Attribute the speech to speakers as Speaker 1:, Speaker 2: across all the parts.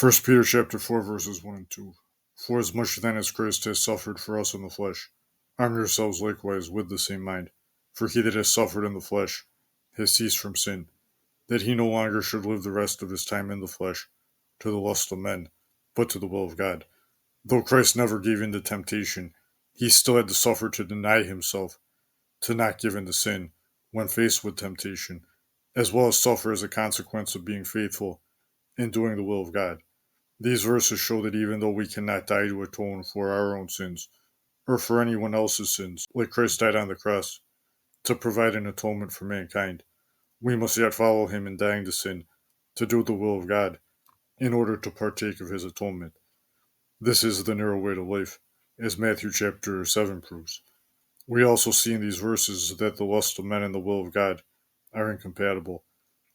Speaker 1: First Peter chapter 4 verses 1 and 2. For as much then as Christ has suffered for us in the flesh, arm yourselves likewise with the same mind. For he that has suffered in the flesh has ceased from sin, that he no longer should live the rest of his time in the flesh, to the lust of men, but to the will of God. Though Christ never gave in to temptation, he still had to suffer to deny himself, to not give in to sin, when faced with temptation, as well as suffer as a consequence of being faithful in doing the will of God. These verses show that even though we cannot die to atone for our own sins, or for anyone else's sins, like Christ died on the cross to provide an atonement for mankind, we must yet follow him in dying to sin, to do the will of God, in order to partake of his atonement. This is the narrow way to life, as Matthew chapter 7 proves. We also see in these verses that the lust of men and the will of God are incompatible.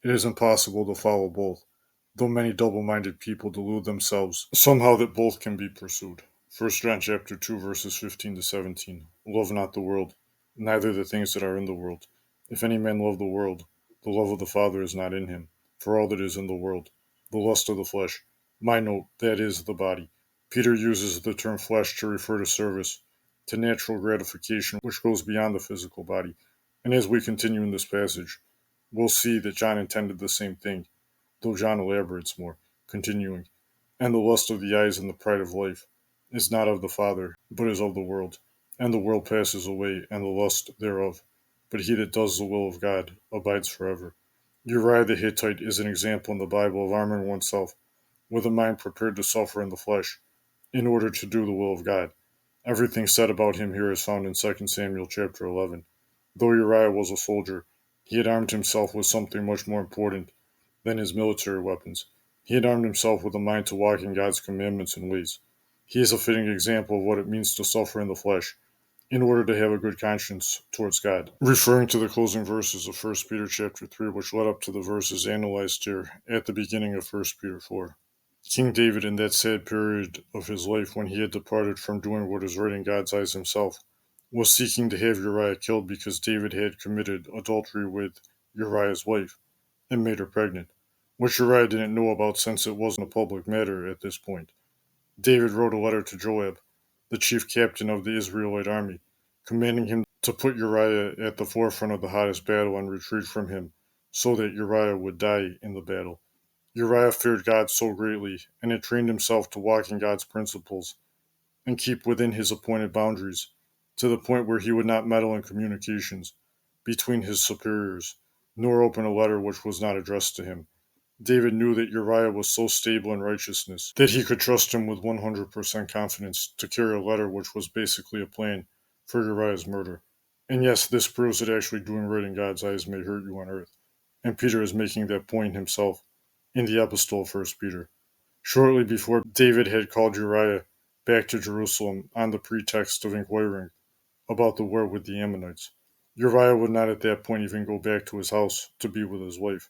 Speaker 1: It is impossible to follow both, though many double-minded people delude themselves somehow that both can be pursued. First John chapter 2 verses 15 to 17. Love not the world, neither the things that are in the world. If any man love the world, the love of the Father is not in him. For all that is in the world, the lust of the flesh, my note, that is, the body. Peter uses the term flesh to refer to service, to natural gratification which goes beyond the physical body. And as we continue in this passage, we'll see that John intended the same thing, though John elaborates more, continuing, and the lust of the eyes and the pride of life is not of the Father, but is of the world. And the world passes away, and the lust thereof. But he that does the will of God abides forever. Uriah the Hittite is an example in the Bible of arming oneself with a mind prepared to suffer in the flesh, in order to do the will of God. Everything said about him here is found in 2 Samuel chapter 11. Though Uriah was a soldier, he had armed himself with something much more important than his military weapons. He had armed himself with a mind to walk in God's commandments and ways. He is a fitting example of what it means to suffer in the flesh, in order to have a good conscience towards God. Referring to the closing verses of 1 Peter chapter 3, which led up to the verses analyzed here at the beginning of 1 Peter 4. King David, in that sad period of his life when he had departed from doing what is right in God's eyes himself, was seeking to have Uriah killed because David had committed adultery with Uriah's wife and made her pregnant, which Uriah didn't know about since it wasn't a public matter at this point. David wrote a letter to Joab, the chief captain of the Israelite army, commanding him to put Uriah at the forefront of the hottest battle and retreat from him, so that Uriah would die in the battle. Uriah feared God so greatly, and had trained himself to walk in God's principles and keep within his appointed boundaries, to the point where he would not meddle in communications between his superiors, nor open a letter which was not addressed to him. David knew that Uriah was so stable in righteousness that he could trust him with 100% confidence to carry a letter which was basically a plan for Uriah's murder. And yes, this proves that actually doing right in God's eyes may hurt you on earth. And Peter is making that point himself in the epistle of 1 Peter. Shortly before, David had called Uriah back to Jerusalem on the pretext of inquiring about the war with the Ammonites. Uriah would not at that point even go back to his house to be with his wife,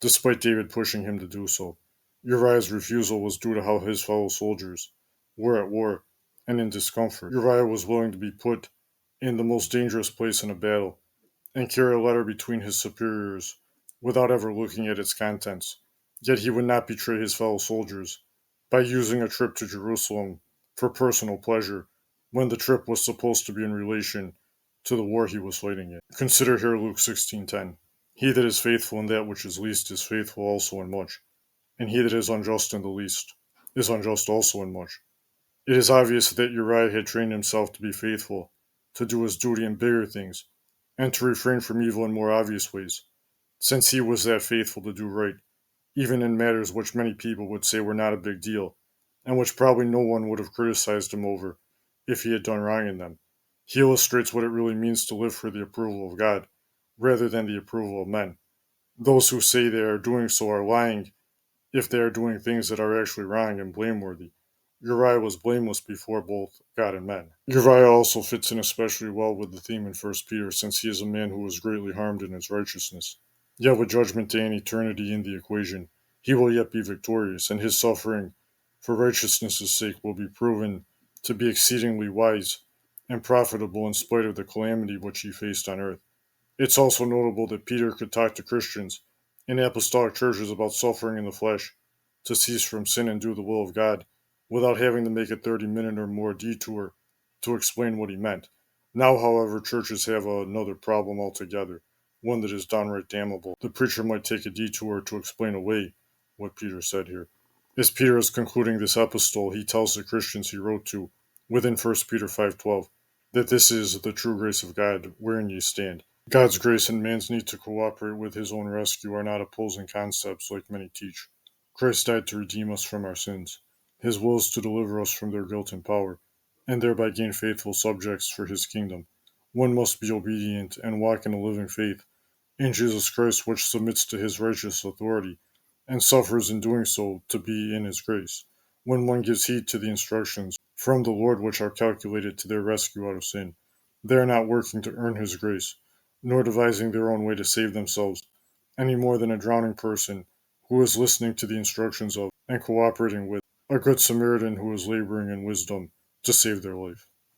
Speaker 1: despite David pushing him to do so. Uriah's refusal was due to how his fellow soldiers were at war and in discomfort. Uriah was willing to be put in the most dangerous place in a battle and carry a letter between his superiors without ever looking at its contents. Yet he would not betray his fellow soldiers by using a trip to Jerusalem for personal pleasure when the trip was supposed to be in relation to the war he was fighting in. Consider here Luke 16:10. He that is faithful in that which is least is faithful also in much, and he that is unjust in the least is unjust also in much. It is obvious that Uriah had trained himself to be faithful, to do his duty in bigger things, and to refrain from evil in more obvious ways, since he was that faithful to do right, even in matters which many people would say were not a big deal, and which probably no one would have criticized him over if he had done wrong in them. He illustrates what it really means to live for the approval of God, rather than the approval of men. Those who say they are doing so are lying if they are doing things that are actually wrong and blameworthy. Uriah was blameless before both God and men. Uriah also fits in especially well with the theme in 1 Peter, since he is a man who was greatly harmed in his righteousness. Yet with judgment day and eternity in the equation, he will yet be victorious, and his suffering for righteousness' sake will be proven to be exceedingly wise and profitable in spite of the calamity which he faced on earth. It's also notable that Peter could talk to Christians in apostolic churches about suffering in the flesh to cease from sin and do the will of God, without having to make a 30-minute or more detour to explain what he meant. Now, however, churches have another problem altogether, one that is downright damnable. The preacher might take a detour to explain away what Peter said here. As Peter is concluding this epistle, he tells the Christians he wrote to, within 1 Peter 5:12, that this is the true grace of God, wherein ye stand. God's grace and man's need to cooperate with his own rescue are not opposing concepts like many teach. Christ died to redeem us from our sins. His will is to deliver us from their guilt and power, and thereby gain faithful subjects for his kingdom. One must be obedient and walk in a living faith in Jesus Christ, which submits to his righteous authority, and suffers in doing so to be in his grace. When one gives heed to the instructions from the Lord which are calculated to their rescue out of sin, they are not working to earn his grace, nor devising their own way to save themselves, any more than a drowning person who is listening to the instructions of and cooperating with a good Samaritan who is laboring in wisdom to save their life.